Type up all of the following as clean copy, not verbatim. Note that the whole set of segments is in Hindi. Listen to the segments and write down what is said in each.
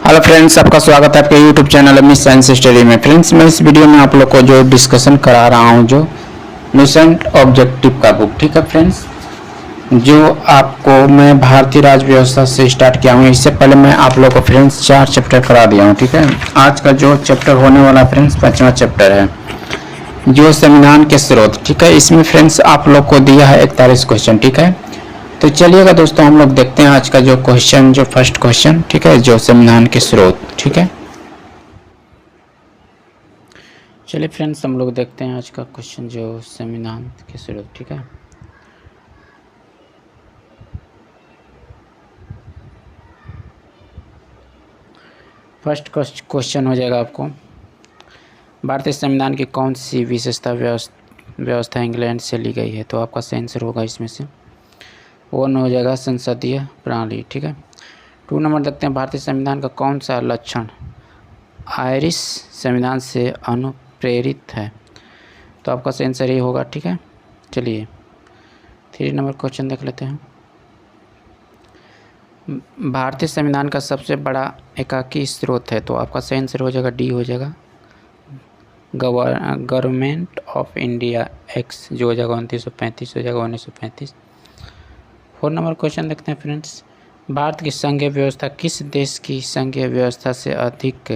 हेलो फ्रेंड्स, आपका स्वागत है आपके YouTube channel miss science study में। फ्रेंड्स, मैं इस वीडियो में आप लोग को जो डिस्कशन करा रहा हूं, जो मिशन ऑब्जेक्टिव का बुक, ठीक है फ्रेंड्स, जो आपको मैं भारतीय राज्य व्यवस्था से स्टार्ट किया हूं। इससे पहले मैं आप लोग को फ्रेंड्स 4 चैप्टर करा दिया हूं, ठीक है। आज का जो चैप्टर होने वाला फ्रेंड्स 5वां चैप्टर है, जो संविधान के स्रोत, ठीक है। इसमें फ्रेंड्स आप लोग को दिया है 41 क्वेश्चन, ठीक है। तो चलिएगा दोस्तों, हम लोग देखते हैं आज का जो क्वेश्चन, जो फर्स्ट क्वेश्चन, ठीक है, जो संविधान के स्रोत, ठीक है। चलिए फ्रेंड्स, हम लोग देखते हैं आज का क्वेश्चन, जो संविधान के स्रोत, ठीक है। फर्स्ट क्वेश्चन हो जाएगा आपको, भारतीय संविधान की कौन सी विशेषता व्यवस्था इंग्लैंड से ली गई है। तो आपका सही आंसर होगा इसमें से 1 हो जाएगा संसदीय प्रणाली, ठीक है। 2 नंबर देखते हैं, भारतीय संविधान का कौन सा लक्षण आयरिश संविधान से अनुप्रेरित है। तो आपका सही आंसर ये होगा, ठीक है। चलिए 3 नंबर क्वेश्चन देख लेते हैं, भारतीय संविधान का सबसे बड़ा एकाकी स्रोत है। तो आपका सही आंसर हो जाएगा डी, हो जाएगा गवर्नमेंट ऑफ इंडिया एक्ट, जो हो जाएगा 2935, हो जाएगा 1935। 4 नंबर क्वेश्चन देखते हैं फ्रेंड्स, भारत की संघीय व्यवस्था किस देश की संघीय व्यवस्था से अधिक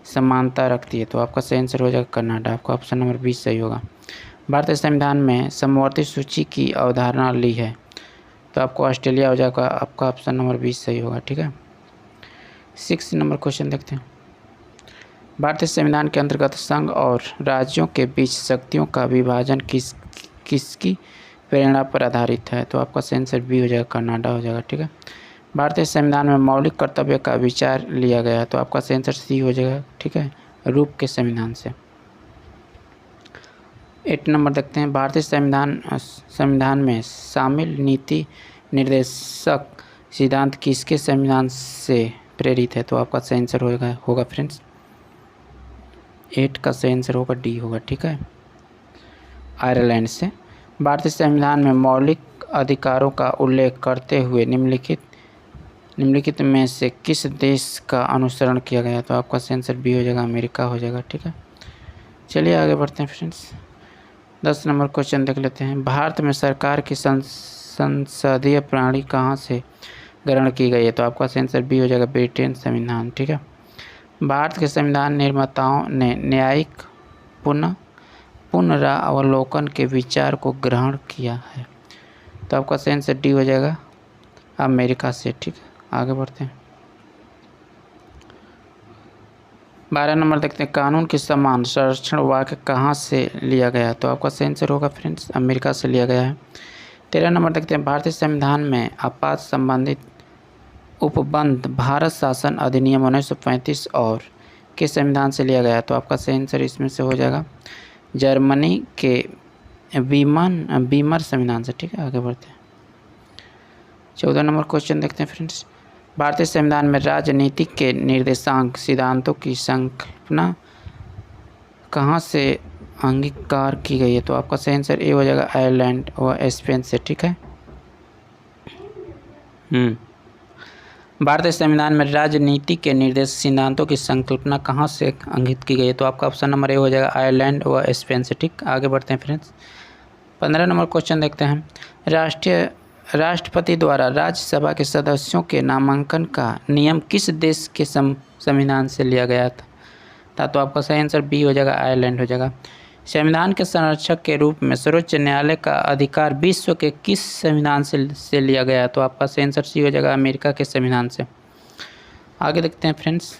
समानता रखती है। तो आपका सही आंसर हो जाएगा कनाडा। आपका ऑप्शन नंबर 20 सही होगा। भारतीय संविधान में समवर्ती सूची की अवधारणा ली है। तो आपको ऑस्ट्रेलिया हो जाएगा। आपका ऑप्शन नंबर 20 सही होगा, ठीक है। 6 नंबर क्वेश्चन देखते हैं, भारतीय संविधान के अंतर्गत संघ और राज्यों के बीच शक्तियों का विभाजन किसकी प्रेरणा पर आधारित है। तो आपका सही आंसर बी हो जाएगा, कनाडा हो जाएगा, ठीक है। भारतीय संविधान में मौलिक कर्तव्य का विचार लिया गया है। तो आपका सही आंसर सी हो जाएगा, ठीक है, रूप के संविधान से। 8 नंबर देखते हैं, भारतीय संविधान में शामिल नीति निर्देशक सिद्धांत किसके संविधान से प्रेरित है। तो आपका सही आंसर होगा फ्रेंड्स 8 का सही आंसर होगा डी होगा, ठीक है, आयरलैंड से। भारतीय संविधान में मौलिक अधिकारों का उल्लेख करते हुए निम्नलिखित में से किस देश का अनुसरण किया गया। तो आपका सही आंसर बी हो जाएगा, अमेरिका हो जाएगा, ठीक है। चलिए आगे बढ़ते हैं फ्रेंड्स, 10 नंबर क्वेश्चन देख लेते हैं, भारत में सरकार की संसदीय प्रणाली कहाँ से ग्रहण की गई है। तो आपका सही आंसर बी हो जाएगा, ब्रिटेन संविधान, ठीक है। भारत के संविधान निर्माताओं ने न्यायिक पुनरावलोकन के विचार को ग्रहण किया है। तो आपका सही आंसर डी हो जाएगा, अमेरिका से, ठीक है। आगे बढ़ते हैं, 12 नंबर देखते हैं, कानून के समान संरक्षण वाक्य कहाँ से लिया गया है। तो आपका सही आंसर होगा फ्रेंड्स, अमेरिका से लिया गया है। 13 नंबर देखते हैं, भारतीय संविधान में आपात संबंधित उपबंध भारत शासन अधिनियम 1935 और के संविधान से लिया गया है। तो आपका सही आंसर इसमें से हो जाएगा जर्मनी के वीमर संविधान से, ठीक है। आगे बढ़ते हैं, 14 नंबर क्वेश्चन देखते हैं फ्रेंड्स, भारतीय संविधान में राजनीति के निर्देशांक सिद्धांतों की संकल्पना कहाँ से अंगीकार की गई है। तो आपका सही आंसर ए हो जाएगा, आयरलैंड और स्पेन से, ठीक है। भारतीय संविधान में राजनीति के निर्देश सिद्धांतों की संकल्पना कहाँ से अंकित की गई है। तो आपका ऑप्शन नंबर ए हो जाएगा, आयरलैंड व स्पेन से, ठीक। आगे बढ़ते हैं फ्रेंड्स, 15 नंबर क्वेश्चन देखते हैं, राष्ट्रपति द्वारा राज्यसभा के सदस्यों के नामांकन का नियम किस देश के संविधान से लिया गया था। तो आपका सही आंसर बी हो जाएगा, आयरलैंड हो जाएगा। संविधान के संरक्षक के रूप में सर्वोच्च न्यायालय का अधिकार विश्व के किस संविधान से लिया गया। तो आपका सही आंसर सी हो जाएगा, अमेरिका के संविधान से। आगे देखते हैं फ्रेंड्स,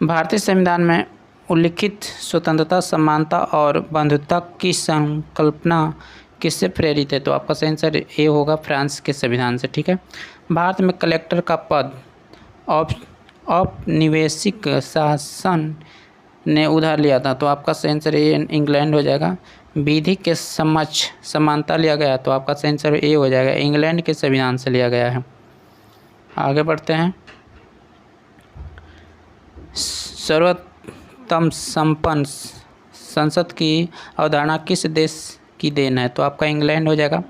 भारतीय संविधान में उल्लिखित स्वतंत्रता, समानता और बंधुता की संकल्पना किससे प्रेरित है। तो आपका सही आंसर ए होगा, फ्रांस के संविधान से, ठीक है। भारत में कलेक्टर का पद औपनिवेशिक शासन ने उधार लिया था। तो आपका सही आंसर ए, इंग्लैंड हो जाएगा। विधि के समक्ष समानता लिया गया। तो आपका सही आंसर ए हो जाएगा, इंग्लैंड के संविधान से लिया गया है। आगे बढ़ते हैं, सर्वोत्तम संपन्न संसद की अवधारणा किस देश की देन है। तो आपका इंग्लैंड हो जाएगा।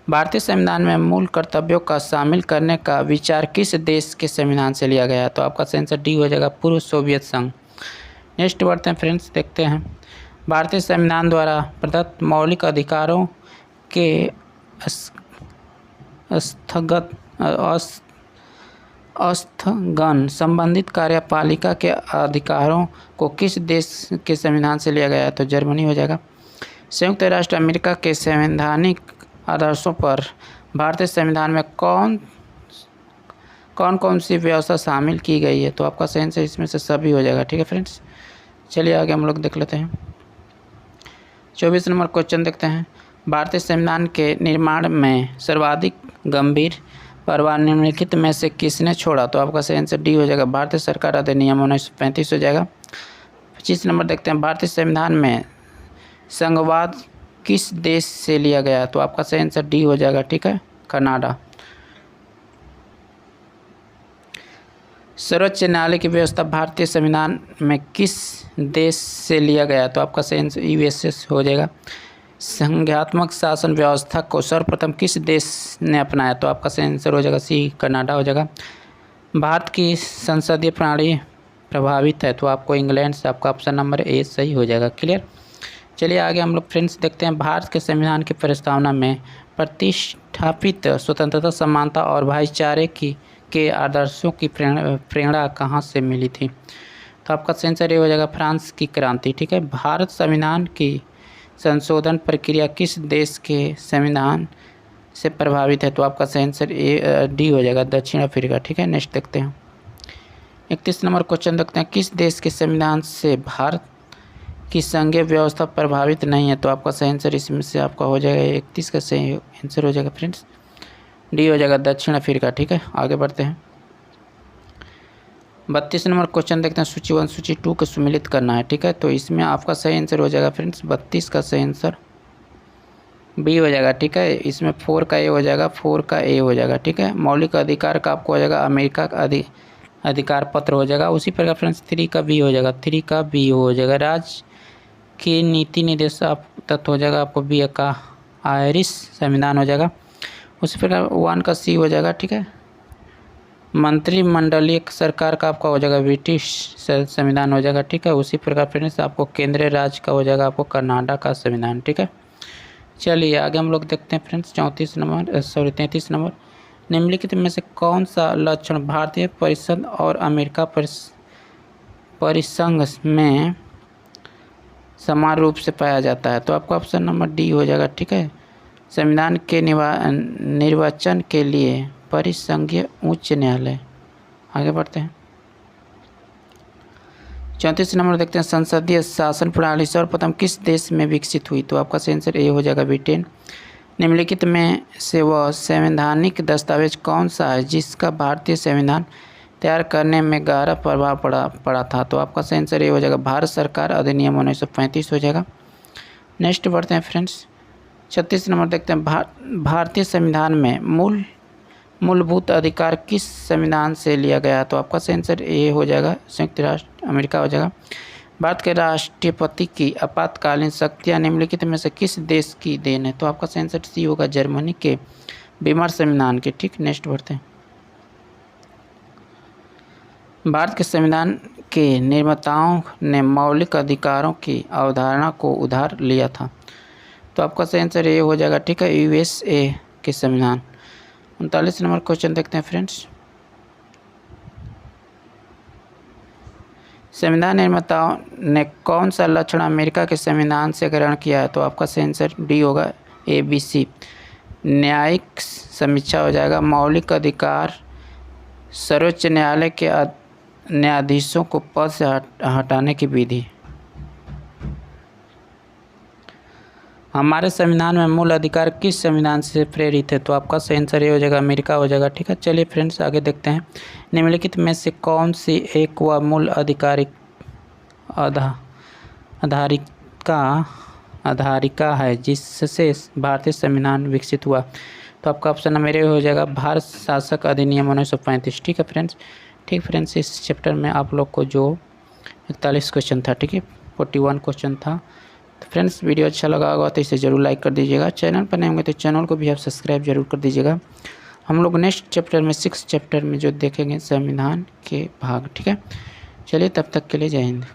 भारतीय संविधान में मूल कर्तव्यों का शामिल करने का विचार किस देश के संविधान से लिया गया? तो आपका आंसर डी हो जाएगा, पूर्व सोवियत संघ। नेक्स्ट बढ़ते हैं फ्रेंड्स, देखते हैं भारतीय संविधान द्वारा प्रदत्त मौलिक अधिकारों के स्थगन संबंधित कार्यपालिका के अधिकारों को किस देश के संविधान से लिया गया है? तो जर्मनी हो जाएगा। संयुक्त राष्ट्र अमेरिका के संवैधानिक आदर्शों पर भारतीय संविधान में कौन कौन सी व्यवस्था शामिल की गई है? तो आपका सही आंसर इसमें से सभी हो जाएगा। ठीक है फ्रेंड्स, चलिए आगे हम लोग देख लेते हैं। 24 नंबर क्वेश्चन देखते हैं। भारतीय संविधान के निर्माण में सर्वाधिक गंभीर प्रभाव निम्नलिखित में से किसने छोड़ा? तो आपका सही आंसर डी हो जाएगा, भारतीय सरकार अधिनियम 1935 हो जाएगा। 25 नंबर देखते हैं। भारतीय संविधान में संघवाद किस देश से लिया गया? तो आपका सही आंसर डी हो जाएगा। ठीक है, कनाडा। सर्वोच्च न्यायालय की व्यवस्था भारतीय संविधान में किस देश से लिया गया? तो आपका सही आंसर यूएसए हो जाएगा। संघात्मक शासन व्यवस्था को सर्वप्रथम किस देश ने अपनाया? तो आपका सही आंसर हो जाएगा सी, कनाडा हो जाएगा। भारत की संसदीय प्रणाली प्रभावित है? तो आपको इंग्लैंड से आपका ऑप्शन नंबर ए सही हो जाएगा। क्लियर। चलिए आगे हम लोग फ्रेंड्स देखते हैं। भारत के संविधान की प्रस्तावना में प्रतिष्ठापित स्वतंत्रता, समानता और भाईचारे के आदर्शों की प्रेरणा कहाँ से मिली थी? तो आपका सही आंसर ये हो जाएगा, फ्रांस की क्रांति। ठीक है। भारत संविधान की संशोधन प्रक्रिया किस देश के संविधान से प्रभावित है? तो आपका सही आंसर डी हो जाएगा, दक्षिण अफ्रीका। ठीक है। नेक्स्ट देखते हैं। 31 नंबर क्वेश्चन देखते हैं। किस देश के संविधान से भारत की संघीय व्यवस्था प्रभावित नहीं है? तो आपका सही आंसर इसमें से आपका हो जाएगा 31 का सही आंसर हो जाएगा फ्रेंड्स, डी हो जाएगा, दक्षिण अफ्रीका। ठीक है। आगे बढ़ते हैं। 32 नंबर क्वेश्चन देखते हैं। सूची 1 सूची 2 को सम्मिलित करना है। ठीक है। तो इसमें आपका सही आंसर हो जाएगा फ्रेंड्स 32 का सही आंसर बी हो जाएगा। ठीक है। इसमें 4 का ए हो जाएगा, 4 का ए हो जाएगा। ठीक है। मौलिक अधिकार का आपको हो जाएगा अमेरिका का अधिकार पत्र हो जाएगा। उसी प्रकार फ्रेंड्स 3 का बी हो जाएगा, 3 का बी हो जाएगा। राज्य की नीति निर्देशक तत्व हो जाएगा आपको बी का आयरिश संविधान हो जाएगा। उसी प्रकार 1 का सी हो जाएगा। ठीक है। मंत्रिमंडलीय सरकार का आपका हो जाएगा ब्रिटिश संविधान हो जाएगा। ठीक है। उसी प्रकार फ्रेंड्स आपको केंद्रीय राज्य का हो जाएगा आपको कनाडा का संविधान। ठीक है। चलिए आगे हम लोग देखते हैं फ्रेंड्स 33 नंबर। निम्नलिखित में से कौन सा लक्षण भारतीय परिषद और अमेरिका परिसंघ में समान रूप से पाया जाता है? तो आपका ऑप्शन नंबर डी हो जाएगा। ठीक है। संविधान के निर्वाचन के लिए परिसंघीय उच्च न्यायालय। आगे बढ़ते हैं। 34 नंबर देखते हैं। संसदीय शासन प्रणाली सर्वप्रथम किस देश में विकसित हुई? तो आपका सही आंसर ए हो जाएगा, ब्रिटेन। निम्नलिखित में से वह संवैधानिक दस्तावेज कौन सा है जिसका भारतीय संविधान तैयार करने में गहरा प्रभाव पड़ा था? तो आपका सही आंसर ये हो जाएगा, भारत सरकार अधिनियम 1935 हो जाएगा। नेक्स्ट बढ़ते हैं फ्रेंड्स। 36 नंबर देखते हैं। भारतीय संविधान में मूलभूत अधिकार किस संविधान से लिया गया? तो आपका सही आंसर ए हो जाएगा, संयुक्त राष्ट्र अमेरिका हो जाएगा। भारत के राष्ट्रपति की आपातकालीन शक्तियाँ निम्नलिखित में से किस देश की देन है? तो आपका सही आंसर सी होगा, जर्मनी के बीमार संविधान के। ठीक। नेक्स्ट बढ़ते हैं। भारत के संविधान के निर्माताओं ने मौलिक अधिकारों की अवधारणा को उधार लिया था? तो आपका सही आंसर ये हो जाएगा। ठीक है। यूएसए के संविधान। 39 नंबर क्वेश्चन देखते हैं फ्रेंड्स। संविधान निर्माताओं ने कौन सा लक्षण अमेरिका के संविधान से ग्रहण किया है? तो आपका सही आंसर डी होगा, ABC। न्यायिक समीक्षा हो जाएगा, मौलिक अधिकार, सर्वोच्च न्यायालय के न्यायाधीशों को पद से हटाने की विधि। हमारे संविधान में मूल अधिकार किस संविधान से प्रेरित है? तो आपका सही आंसर ये हो जाएगा, अमेरिका हो जाएगा। ठीक है। चलिए फ्रेंड्स आगे देखते हैं। निम्नलिखित में से कौन सी एक व मूल आधारिका है जिससे भारतीय संविधान विकसित हुआ? तो आपका ऑप्शन नंबर ए हो जाएगा, भारत शासक अधिनियम 1935। ठीक है फ्रेंड्स। ठीक फ्रेंड्स, इस चैप्टर में आप लोग को जो 41 क्वेश्चन था, ठीक है, 41 क्वेश्चन था, तो फ्रेंड्स वीडियो अच्छा लगा होगा तो इसे ज़रूर लाइक कर दीजिएगा। चैनल पर नए होंगे तो चैनल को भी आप सब्सक्राइब जरूर कर दीजिएगा। हम लोग नेक्स्ट चैप्टर में 6 चैप्टर में जो देखेंगे संविधान के भाग। ठीक है, चलिए तब तक के लिए जय हिंद।